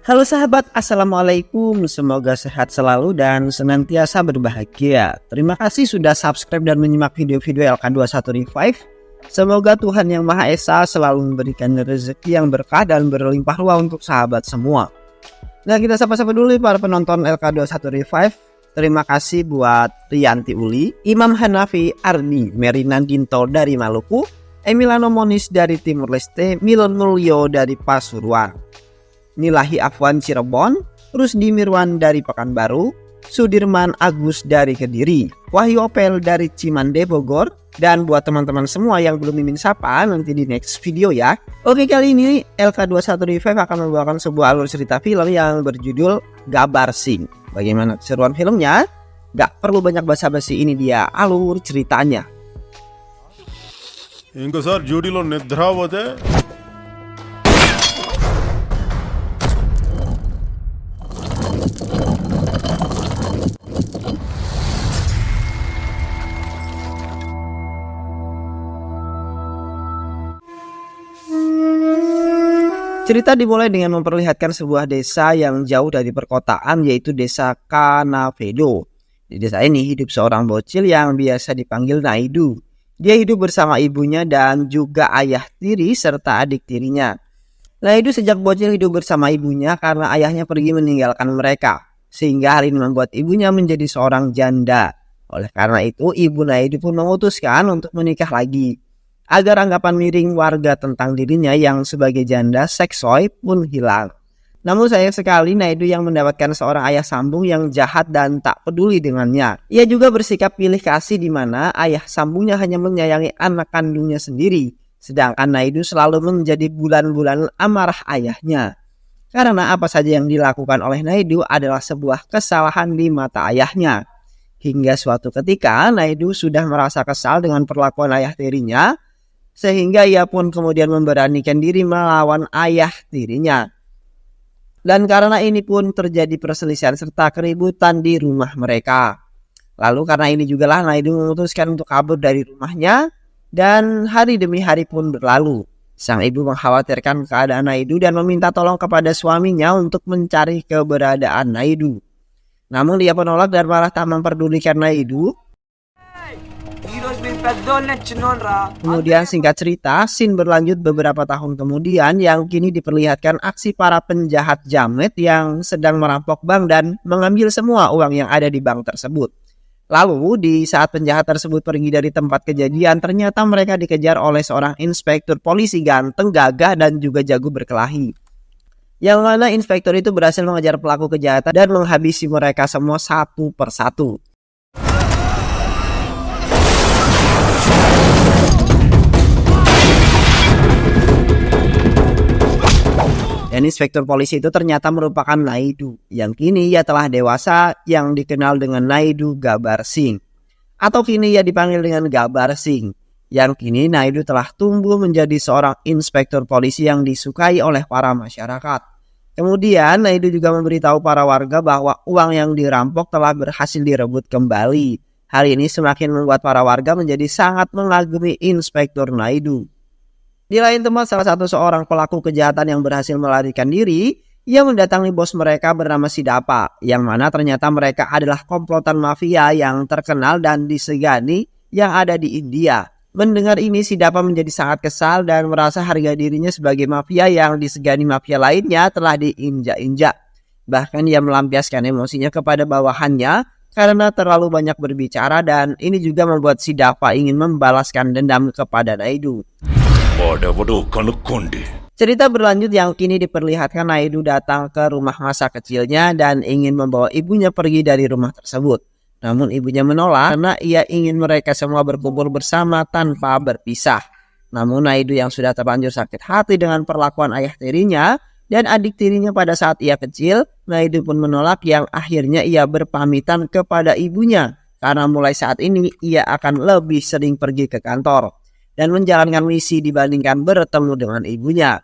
Halo sahabat, Assalamualaikum. Semoga sehat selalu dan senantiasa berbahagia. Terima kasih sudah subscribe dan menyimak video-video LK21 Revive. Semoga Tuhan Yang Maha Esa selalu memberikan rezeki yang berkah dan berlimpah ruah untuk sahabat semua. Nah, kita sapa-sapa dulu para penonton LK21 Revive. Terima kasih buat Rianti Uli, Imam Hanafi Ardi Merinandinto dari Maluku, Emiliano Monis dari Timur Leste, Milon Mulyo dari Pasuruan, Nilahi Afwan Cirebon, Rusdi Mirwan dari Pekanbaru, Sudirman Agus dari Kediri, Wahyu Opel dari Cimande Bogor, dan buat teman-teman semua yang belum mimin sapa nanti di next video ya. Oke, kali ini LK21 Revive akan membawakan sebuah alur cerita film yang berjudul Gabar Singh. Bagaimana keseruan filmnya? Gak perlu banyak basa-basi, ini dia alur ceritanya. ఇంకోసారి డ్యూటీలో నిద్ర పోతే Cerita dimulai dengan memperlihatkan sebuah desa yang jauh dari perkotaan, yaitu desa Kanavedo. Di desa ini hidup seorang bocil yang biasa dipanggil Naidu. Dia hidup bersama ibunya dan juga ayah tiri serta adik tirinya. Naidu sejak bocil hidup bersama ibunya karena ayahnya pergi meninggalkan mereka, sehingga hal ini membuat ibunya menjadi seorang janda. Oleh karena itu, ibu Naidu pun memutuskan untuk menikah lagi, agar anggapan miring warga tentang dirinya yang sebagai janda seksoy pun hilang. Namun sayang sekali Naidu yang mendapatkan seorang ayah sambung yang jahat dan tak peduli dengannya. Ia juga bersikap pilih kasih di mana ayah sambungnya hanya menyayangi anak kandungnya sendiri, sedangkan Naidu selalu menjadi bulan-bulan amarah ayahnya. Karena apa saja yang dilakukan oleh Naidu adalah sebuah kesalahan di mata ayahnya. Hingga suatu ketika Naidu sudah merasa kesal dengan perlakuan ayah tirinya, sehingga ia pun kemudian memberanikan diri melawan ayah tirinya. Dan karena ini pun terjadi perselisihan serta keributan di rumah mereka. Lalu karena ini juga lah Naidu memutuskan untuk kabur dari rumahnya, dan hari demi hari pun berlalu. Sang ibu mengkhawatirkan keadaan Naidu dan meminta tolong kepada suaminya untuk mencari keberadaan Naidu. Namun dia menolak dan malah tak memperdulikan Naidu. Kemudian singkat cerita, scene berlanjut beberapa tahun kemudian yang kini diperlihatkan aksi para penjahat jamet yang sedang merampok bank dan mengambil semua uang yang ada di bank tersebut. Lalu di saat penjahat tersebut pergi dari tempat kejadian, ternyata mereka dikejar oleh seorang inspektur polisi ganteng, gagah dan juga jago berkelahi. Yang mana inspektur itu berhasil mengejar pelaku kejahatan dan menghabisi mereka semua satu persatu. Dan inspektur polisi itu ternyata merupakan Naidu, yang kini ia telah dewasa, yang dikenal dengan Naidu Gabar Singh. Atau kini ia dipanggil dengan Gabar Singh, yang kini Naidu telah tumbuh menjadi seorang inspektur polisi yang disukai oleh para masyarakat. Kemudian Naidu juga memberitahu para warga bahwa uang yang dirampok telah berhasil direbut kembali. Hal ini semakin membuat para warga menjadi sangat mengagumi inspektur Naidu. Di lain tempat, salah satu seorang pelaku kejahatan yang berhasil melarikan diri, ia mendatangi bos mereka bernama Sidapa, yang mana ternyata mereka adalah komplotan mafia yang terkenal dan disegani yang ada di India. Mendengar ini, Sidapa menjadi sangat kesal dan merasa harga dirinya sebagai mafia yang disegani mafia lainnya telah diinjak-injak. Bahkan ia melampiaskan emosinya kepada bawahannya karena terlalu banyak berbicara, dan ini juga membuat Sidapa ingin membalaskan dendam kepada Naidu. Cerita berlanjut yang kini diperlihatkan Naidu datang ke rumah masa kecilnya dan ingin membawa ibunya pergi dari rumah tersebut. Namun ibunya menolak karena ia ingin mereka semua berkumpul bersama tanpa berpisah. Namun Naidu yang sudah terlanjur sakit hati dengan perlakuan ayah tirinya dan adik tirinya pada saat ia kecil, Naidu pun menolak, yang akhirnya ia berpamitan kepada ibunya karena mulai saat ini ia akan lebih sering pergi ke kantor dan menjalankan misi dibandingkan bertemu dengan ibunya.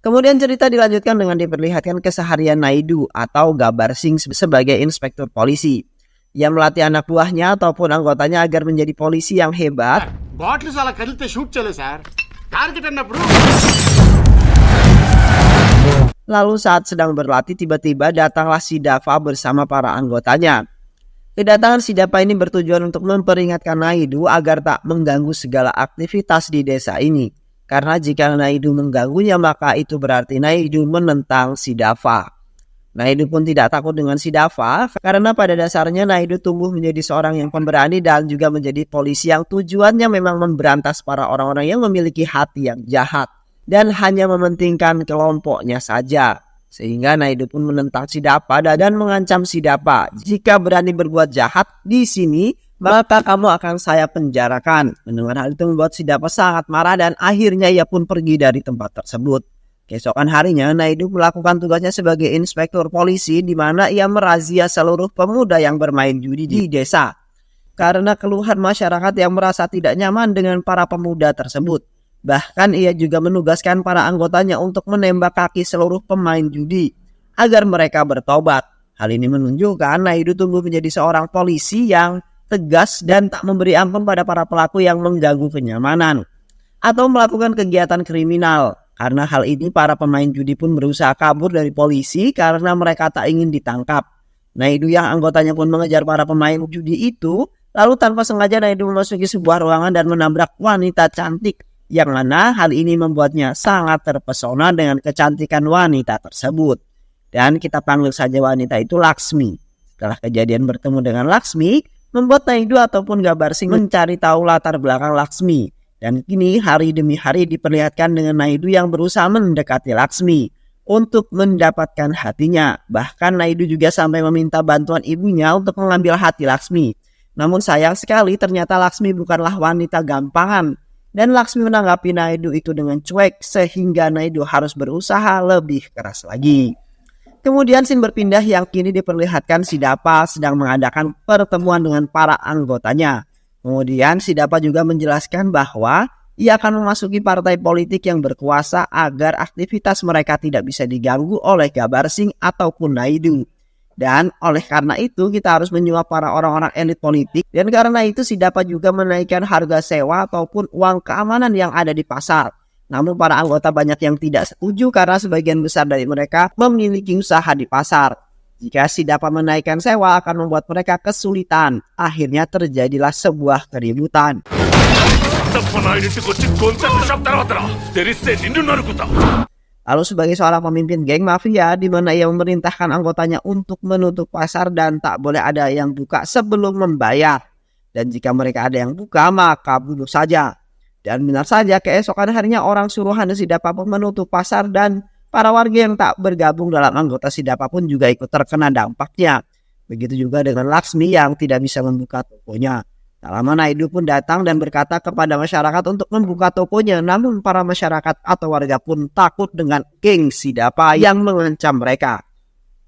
Kemudian cerita dilanjutkan dengan diperlihatkan keseharian Naidu atau Gabar Singh sebagai inspektur polisi. Ia melatih anak buahnya ataupun anggotanya agar menjadi polisi yang hebat. Lalu saat sedang berlatih tiba-tiba datanglah si Dava bersama para anggotanya. Kedatangan si Dava ini bertujuan untuk memperingatkan Naidu agar tak mengganggu segala aktivitas di desa ini. Karena jika Naidu mengganggunya maka itu berarti Naidu menentang si Dava. Naidu pun tidak takut dengan si Dava karena pada dasarnya Naidu tumbuh menjadi seorang yang pemberani dan juga menjadi polisi yang tujuannya memang memberantas para orang-orang yang memiliki hati yang jahat dan hanya mementingkan kelompoknya saja. Sehingga Naidu pun menentang si Dava dan mengancam si Dava, jika berani berbuat jahat di sini maka kamu akan saya penjarakan. Mendengar hal itu membuat si Dava sangat marah dan akhirnya ia pun pergi dari tempat tersebut. Keesokan harinya Naidu melakukan tugasnya sebagai inspektur polisi di mana ia merazia seluruh pemuda yang bermain judi di desa. Karena keluhan masyarakat yang merasa tidak nyaman dengan para pemuda tersebut. Bahkan ia juga menugaskan para anggotanya untuk menembak kaki seluruh pemain judi agar mereka bertobat. Hal ini menunjukkan Naidu tumbuh menjadi seorang polisi yang tegas dan tak memberi ampun pada para pelaku yang mengganggu kenyamanan atau melakukan kegiatan kriminal. Karena hal ini para pemain judi pun berusaha kabur dari polisi karena mereka tak ingin ditangkap. Naidu yang anggotanya pun mengejar para pemain judi itu. Lalu tanpa sengaja Naidu memasuki sebuah ruangan dan menabrak wanita cantik. Yang mana hal ini membuatnya sangat terpesona dengan kecantikan wanita tersebut. Dan kita panggil saja wanita itu Laksmi. Setelah kejadian bertemu dengan Laksmi, membuat Naidu ataupun Gabarsing mencari tahu latar belakang Laksmi. Dan kini hari demi hari diperlihatkan dengan Naidu yang berusaha mendekati Laksmi untuk mendapatkan hatinya. Bahkan Naidu juga sampai meminta bantuan ibunya untuk mengambil hati Laksmi. Namun sayang sekali ternyata Laksmi bukanlah wanita gampangan. Dan Laksmi menanggapi Naidu itu dengan cuek sehingga Naidu harus berusaha lebih keras lagi. Kemudian scene berpindah yang kini diperlihatkan si Dava sedang mengadakan pertemuan dengan para anggotanya. Kemudian si Dava juga menjelaskan bahwa ia akan memasuki partai politik yang berkuasa agar aktivitas mereka tidak bisa diganggu oleh Gabarsing ataupun Naidu. Dan oleh karena itu kita harus menyuap para orang-orang elit politik. Dan karena itu si Dava juga menaikkan harga sewa ataupun uang keamanan yang ada di pasar. Namun para anggota banyak yang tidak setuju karena sebagian besar dari mereka memiliki usaha di pasar. Jika si Dava menaikkan sewa akan membuat mereka kesulitan. Akhirnya terjadilah sebuah keributan. Lalu sebagai seorang pemimpin geng mafia di mana ia memerintahkan anggotanya untuk menutup pasar dan tak boleh ada yang buka sebelum membayar. Dan jika mereka ada yang buka maka bunuh saja. Dan benar saja keesokan harinya orang suruhan si Dava pun menutup pasar dan para warga yang tak bergabung dalam anggota si Dava pun juga ikut terkena dampaknya. Begitu juga dengan Laksmi yang tidak bisa membuka tokonya. Tak lama Naidu pun datang dan berkata kepada masyarakat untuk membuka tokonya. Namun para masyarakat atau warga pun takut dengan geng si Dava yang mengancam mereka.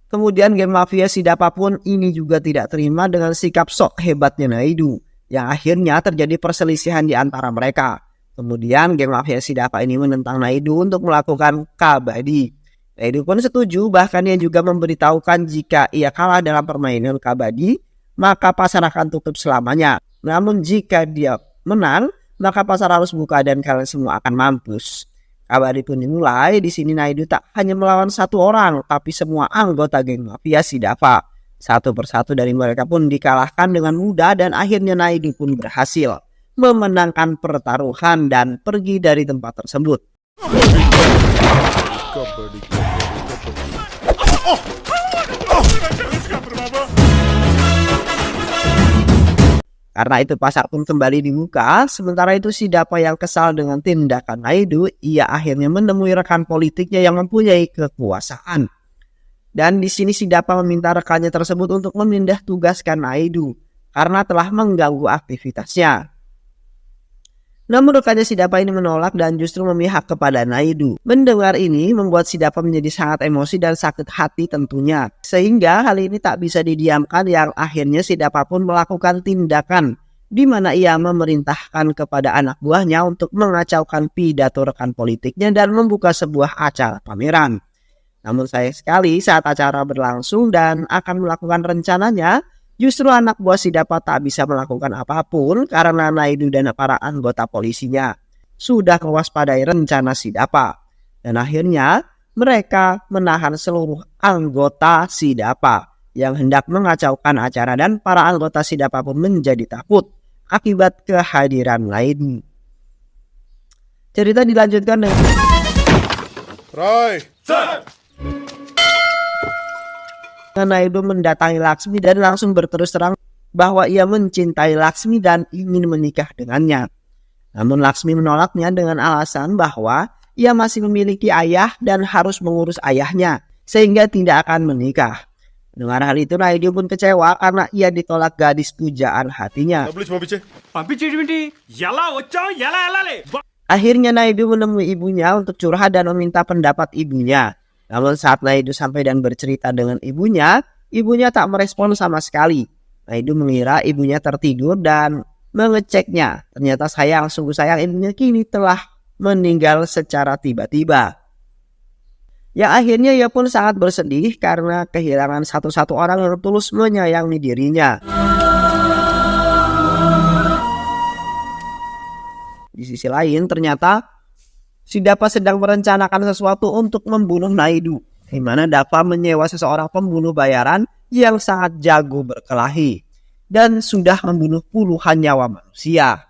Kemudian geng mafia si Dava pun ini juga tidak terima dengan sikap sok hebatnya Naidu. Yang akhirnya terjadi perselisihan di antara mereka. Kemudian geng mafia si Dava ini menentang Naidu untuk melakukan kabadi. Naidu pun setuju, bahkan ia juga memberitahukan jika ia kalah dalam permainan kabadi maka pasar akan tutup selamanya. Namun jika dia menang, maka pasar harus buka dan kalian semua akan mampus. Kabadi pun dimulai. Di sini Naidu tak hanya melawan satu orang, tapi semua anggota geng mafia si Dava. Satu persatu dari mereka pun dikalahkan dengan mudah dan akhirnya Naidu pun berhasil memenangkan pertaruhan dan pergi dari tempat tersebut. Karena itu pasar pun kembali dibuka. Sementara itu si Dava yang kesal dengan tindakan Naidu, ia akhirnya menemui rekan politiknya yang mempunyai kekuasaan. Dan di sini si Dava meminta rekannya tersebut untuk memindah tugaskan Naidu karena telah mengganggu aktivitasnya. Namun rekannya si Dava ini menolak dan justru memihak kepada Naidu. Mendengar ini membuat si Dava menjadi sangat emosi dan sakit hati tentunya. Sehingga hal ini tak bisa didiamkan yang akhirnya si Dava pun melakukan tindakan di mana ia memerintahkan kepada anak buahnya untuk mengacaukan pidato rekan politiknya dan membuka sebuah acara pameran. Namun sayang sekali saat acara berlangsung dan akan melakukan rencananya, justru anak buah si Dava tak bisa melakukan apapun karena Naidu dan para anggota polisinya sudah mewaspadai rencana si Dava. Dan akhirnya mereka menahan seluruh anggota Sidapa yang hendak mengacaukan acara dan para anggota Sidapa pun menjadi takut akibat kehadiran Naidu. Cerita dilanjutkan dengan Rai. Naidu mendatangi Laksmi dan langsung berterus terang bahwa ia mencintai Laksmi dan ingin menikah dengannya. Namun Laksmi menolaknya dengan alasan bahwa ia masih memiliki ayah dan harus mengurus ayahnya sehingga tidak akan menikah. Dengar hal itu, Naidu pun kecewa karena ia ditolak gadis pujaan hatinya. Akhirnya Naidu menemui ibunya untuk curhat dan meminta pendapat ibunya. Namun saat Naidu sampai dan bercerita dengan ibunya tak merespon sama sekali. Naidu mengira ibunya tertidur dan mengeceknya. Ternyata sungguh sayang ibunya kini telah meninggal secara tiba-tiba. Yang akhirnya ia pun sangat bersedih karena kehilangan satu-satu orang yang tulus menyayangi dirinya. Di sisi lain, ternyata Sidapa sedang merencanakan sesuatu untuk membunuh Naidu, di mana Dapa menyewa seseorang pembunuh bayaran yang sangat jago berkelahi dan sudah membunuh puluhan nyawa manusia.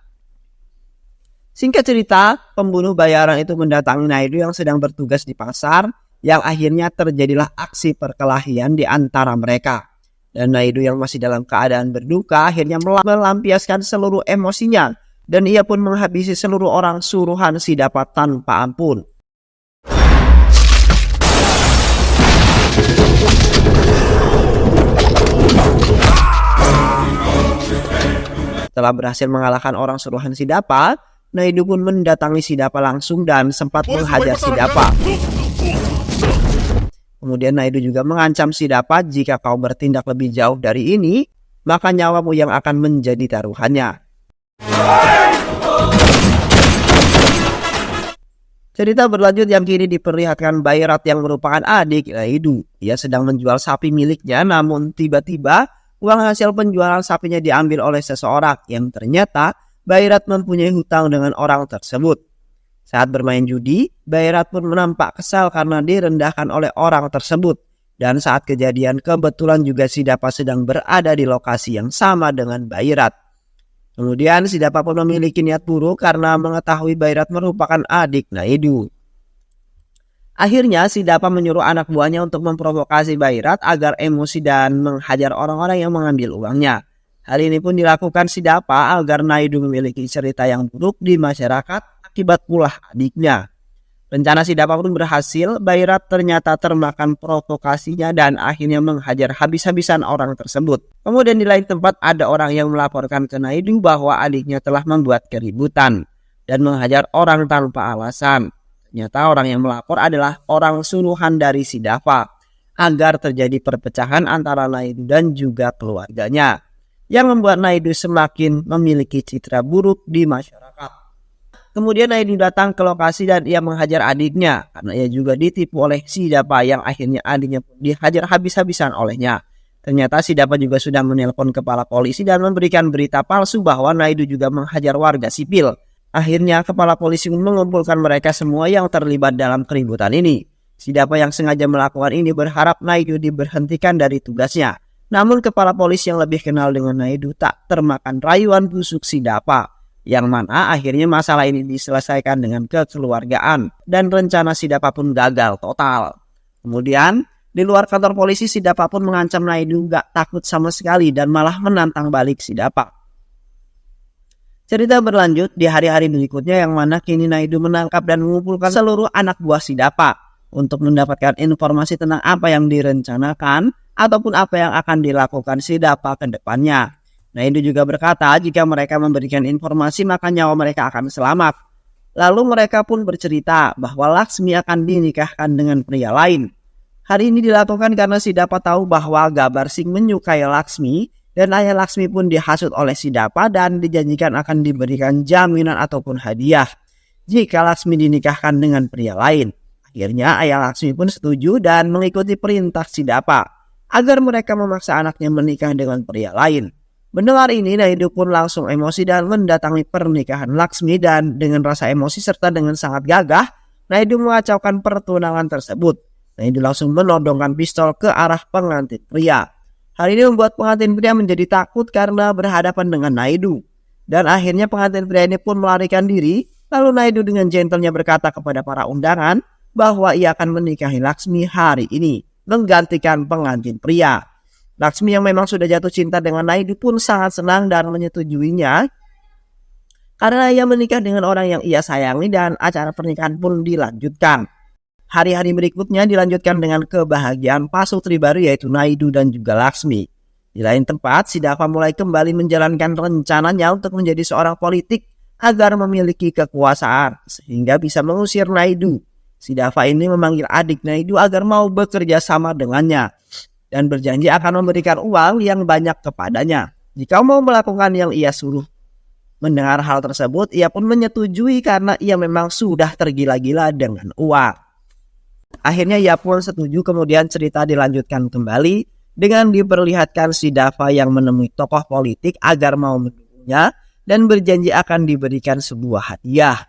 Singkat cerita, pembunuh bayaran itu mendatangi Naidu yang sedang bertugas di pasar, yang akhirnya terjadilah aksi perkelahian di antara mereka. Dan Naidu yang masih dalam keadaan berduka akhirnya melampiaskan seluruh emosinya, dan ia pun menghabisi seluruh orang suruhan Sidapa tanpa ampun. Setelah berhasil mengalahkan orang suruhan Sidapa, Naidu pun mendatangi Sidapa langsung dan sempat menghajar Sidapa. Kemudian Naidu juga mengancam Sidapa, jika kau bertindak lebih jauh dari ini, maka nyawamu yang akan menjadi taruhannya. Cerita berlanjut yang kini diperlihatkan Bairat yang merupakan adik Naidu. Ia sedang menjual sapi miliknya, namun tiba-tiba uang hasil penjualan sapinya diambil oleh seseorang yang ternyata Bairat mempunyai hutang dengan orang tersebut. Saat bermain judi, Bairat pun nampak kesal karena direndahkan oleh orang tersebut. Dan saat kejadian kebetulan juga Sidapa sedang berada di lokasi yang sama dengan Bairat. Kemudian Sidapa pun memiliki niat buruk karena mengetahui Bairat merupakan adik Naidu. Akhirnya Sidapa menyuruh anak buahnya untuk memprovokasi Bairat agar emosi dan menghajar orang-orang yang mengambil uangnya. Hal ini pun dilakukan Sidapa agar Naidu memiliki cerita yang buruk di masyarakat akibat ulah adiknya. Rencana Sidapa pun berhasil, Bairat ternyata termakan provokasinya dan akhirnya menghajar habis-habisan orang tersebut. Kemudian di lain tempat ada orang yang melaporkan ke Naidu bahwa adiknya telah membuat keributan dan menghajar orang tanpa alasan. Ternyata orang yang melapor adalah orang suruhan dari Sidapa agar terjadi perpecahan antara Naidu dan juga keluarganya, yang membuat Naidu semakin memiliki citra buruk di masyarakat. Kemudian Naidu datang ke lokasi dan ia menghajar adiknya karena ia juga ditipu oleh Sidapa yang akhirnya adiknya pun dihajar habis-habisan olehnya. Ternyata Sidapa juga sudah menelpon kepala polisi dan memberikan berita palsu bahwa Naidu juga menghajar warga sipil. Akhirnya kepala polisi mengumpulkan mereka semua yang terlibat dalam keributan ini. Sidapa yang sengaja melakukan ini berharap Naidu diberhentikan dari tugasnya. Namun kepala polisi yang lebih kenal dengan Naidu tak termakan rayuan busuk Sidapa, yang mana akhirnya masalah ini diselesaikan dengan kekeluargaan dan rencana Sidapa pun gagal total. Kemudian di luar kantor polisi Sidapa pun mengancam Naidu gak takut sama sekali dan malah menantang balik Sidapa. Cerita berlanjut di hari-hari berikutnya yang mana kini Naidu menangkap dan mengumpulkan seluruh anak buah Sidapa untuk mendapatkan informasi tentang apa yang direncanakan ataupun apa yang akan dilakukan Sidapa ke depannya. Naidu juga berkata jika mereka memberikan informasi maka nyawa mereka akan selamat. Lalu mereka pun bercerita bahwa Laksmi akan dinikahkan dengan pria lain. Hal ini dilakukan karena Sidapa tahu bahwa Gabar Singh menyukai Laksmi dan ayah Laksmi pun dihasut oleh Sidapa dan dijanjikan akan diberikan jaminan ataupun hadiah jika Laksmi dinikahkan dengan pria lain. Akhirnya ayah Laksmi pun setuju dan mengikuti perintah Sidapa agar mereka memaksa anaknya menikah dengan pria lain. Mendengar ini, Naidu pun langsung emosi dan mendatangi pernikahan Laksmi dan dengan rasa emosi serta dengan sangat gagah, Naidu mengacaukan pertunangan tersebut. Naidu langsung menodongkan pistol ke arah pengantin pria. Hal ini membuat pengantin pria menjadi takut karena berhadapan dengan Naidu. Dan akhirnya pengantin pria ini pun melarikan diri. Lalu Naidu dengan gentlenya berkata kepada para undangan bahwa ia akan menikahi Laksmi hari ini, menggantikan pengantin pria. Laksmi yang memang sudah jatuh cinta dengan Naidu pun sangat senang dan menyetujuinya karena ia menikah dengan orang yang ia sayangi dan acara pernikahan pun dilanjutkan. Hari-hari berikutnya dilanjutkan dengan kebahagiaan pasutri baru yaitu Naidu dan juga Laksmi. Di lain tempat, Sidapa mulai kembali menjalankan rencananya untuk menjadi seorang politik agar memiliki kekuasaan sehingga bisa mengusir Naidu. Sidapa ini memanggil adik Naidu agar mau bekerja sama dengannya dan berjanji akan memberikan uang yang banyak kepadanya jika mau melakukan yang ia suruh. Mendengar hal tersebut, ia pun menyetujui karena ia memang sudah tergila-gila dengan uang. Akhirnya ia pun setuju, kemudian cerita dilanjutkan kembali dengan diperlihatkan Sidapa yang menemui tokoh politik agar mau mendukungnya dan berjanji akan diberikan sebuah hadiah.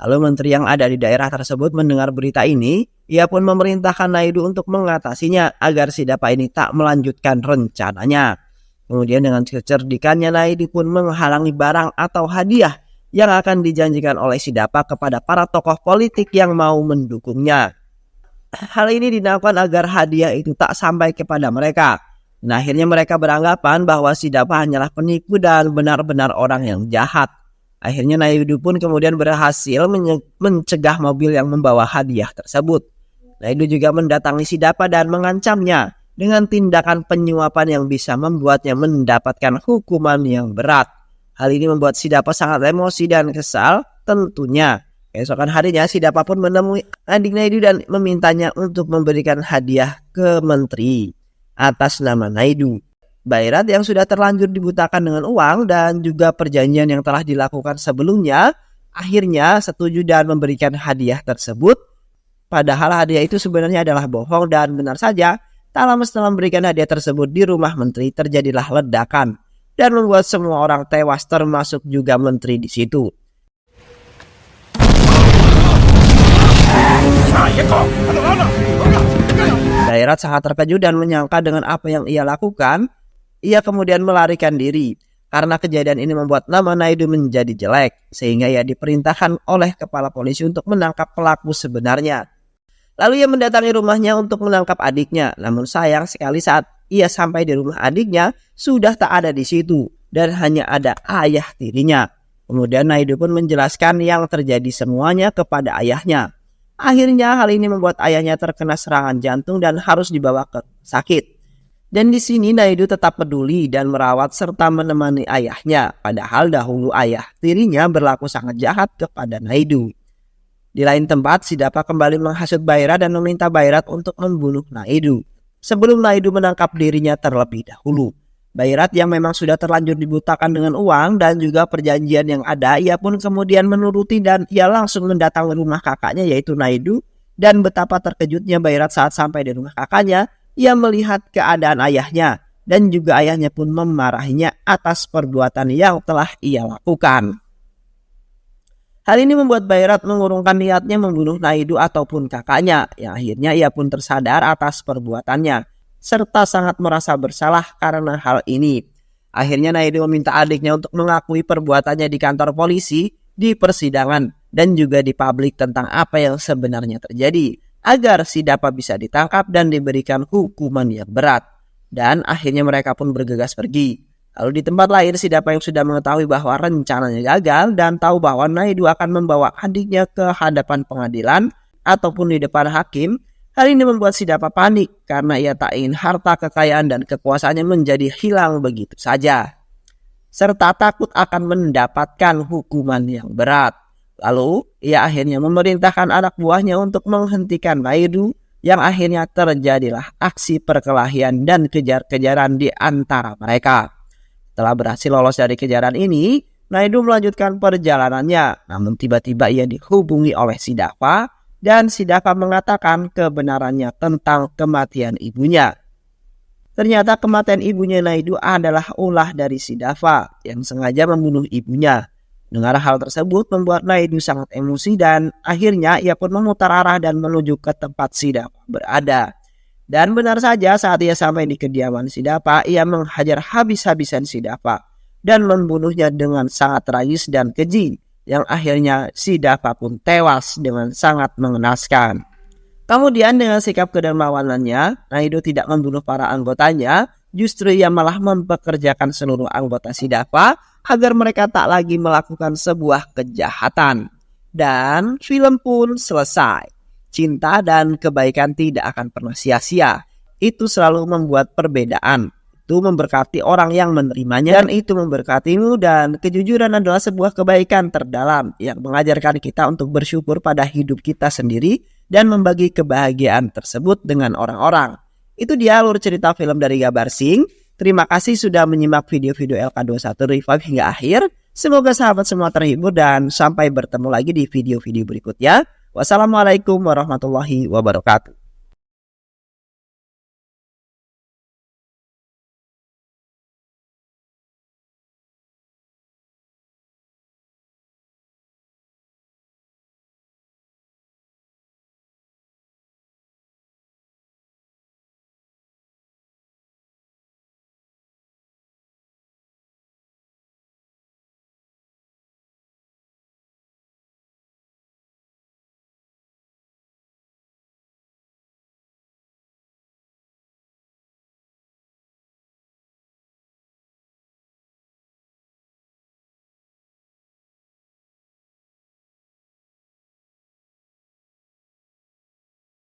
Lalu menteri yang ada di daerah tersebut mendengar berita ini, ia pun memerintahkan Naidu untuk mengatasinya agar Sidapa ini tak melanjutkan rencananya. Kemudian dengan kecerdikannya Naidu pun menghalangi barang atau hadiah yang akan dijanjikan oleh Sidapa kepada para tokoh politik yang mau mendukungnya. Hal ini dilakukan agar hadiah itu tak sampai kepada mereka. Nah, akhirnya mereka beranggapan bahwa Sidapa hanyalah penipu dan benar-benar orang yang jahat. Akhirnya Naidu pun kemudian berhasil mencegah mobil yang membawa hadiah tersebut. Naidu juga mendatangi Sidapa dan mengancamnya dengan tindakan penyuapan yang bisa membuatnya mendapatkan hukuman yang berat. Hal ini membuat Sidapa sangat emosi dan kesal tentunya. Keesokan harinya Sidapa pun menemui adik Naidu dan memintanya untuk memberikan hadiah ke menteri atas nama Naidu. Bairat yang sudah terlanjur dibutakan dengan uang dan juga perjanjian yang telah dilakukan sebelumnya, akhirnya setuju dan memberikan hadiah tersebut. Padahal hadiah itu sebenarnya adalah bohong dan benar saja, tak lama setelah memberikan hadiah tersebut di rumah menteri terjadilah ledakan dan membuat semua orang tewas termasuk juga menteri di situ. Bairat sangat terkejut dan menyangka dengan apa yang ia lakukan. Ia kemudian melarikan diri karena kejadian ini membuat nama Naidu menjadi jelek sehingga ia diperintahkan oleh kepala polisi untuk menangkap pelaku sebenarnya. Lalu ia mendatangi rumahnya untuk menangkap adiknya. Namun sayang sekali saat ia sampai di rumah adiknya sudah tak ada di situ dan hanya ada ayah tirinya. Kemudian Naidu pun menjelaskan yang terjadi semuanya kepada ayahnya. Akhirnya hal ini membuat ayahnya terkena serangan jantung dan harus dibawa ke sakit. Dan di sini Naidu tetap peduli dan merawat serta menemani ayahnya. Padahal dahulu ayah tirinya berlaku sangat jahat kepada Naidu. Di lain tempat, Sidapa kembali menghasut Bairat dan meminta Bairat untuk membunuh Naidu. Sebelum Naidu menangkap dirinya terlebih dahulu. Bairat yang memang sudah terlanjur dibutakan dengan uang dan juga perjanjian yang ada, ia pun kemudian menuruti dan ia langsung mendatangi rumah kakaknya yaitu Naidu. Dan betapa terkejutnya Bairat saat sampai di rumah kakaknya. Ia melihat keadaan ayahnya dan juga ayahnya pun memarahinya atas perbuatan yang telah ia lakukan. Hal ini membuat Bairat mengurungkan niatnya membunuh Naidu ataupun kakaknya, yang akhirnya ia pun tersadar atas perbuatannya serta sangat merasa bersalah karena hal ini. Akhirnya Naidu meminta adiknya untuk mengakui perbuatannya di kantor polisi, di persidangan dan juga di publik tentang apa yang sebenarnya terjadi, agar Sidapa bisa ditangkap dan diberikan hukuman yang berat. Dan akhirnya mereka pun bergegas pergi. Lalu di tempat lain Sidapa yang sudah mengetahui bahwa rencananya gagal dan tahu bahwa Naidu akan membawa adiknya ke hadapan pengadilan ataupun di depan hakim. Hal ini membuat Sidapa panik karena ia tak ingin harta kekayaan dan kekuasaannya menjadi hilang begitu saja. Serta takut akan mendapatkan hukuman yang berat. Lalu, ia akhirnya memerintahkan anak buahnya untuk menghentikan Naidu, yang akhirnya terjadilah aksi perkelahian dan kejar-kejaran di antara mereka. Setelah berhasil lolos dari kejaran ini, Naidu melanjutkan perjalanannya, namun tiba-tiba ia dihubungi oleh Sidapa, dan Sidapa mengatakan kebenarannya tentang kematian ibunya. Ternyata kematian ibunya Naidu adalah ulah dari Sidapa yang sengaja membunuh ibunya. Dengar hal tersebut membuat Naidu sangat emosi dan akhirnya ia pun memutar arah dan menuju ke tempat si Dapa berada. Dan benar saja saat ia sampai di kediaman si Dapa, ia menghajar habis-habisan si Dapa dan membunuhnya dengan sangat tragis dan keji, yang akhirnya si Dapa pun tewas dengan sangat mengenaskan. Kemudian dengan sikap kedermawanannya, Naidu tidak membunuh para anggotanya, justru ia malah mempekerjakan seluruh anggota si Dapa agar mereka tak lagi melakukan sebuah kejahatan. Dan film pun selesai. Cinta dan kebaikan tidak akan pernah sia-sia. Itu selalu membuat perbedaan. Itu memberkati orang yang menerimanya, dan itu memberkatimu, dan kejujuran adalah sebuah kebaikan terdalam yang mengajarkan kita untuk bersyukur pada hidup kita sendiri dan membagi kebahagiaan tersebut dengan orang-orang. Itu dia alur cerita film dari Gabarsing. Terima kasih sudah menyimak video-video LK21 Revive hingga akhir. Semoga sahabat semua terhibur dan sampai bertemu lagi di video-video berikutnya. Wassalamualaikum warahmatullahi wabarakatuh.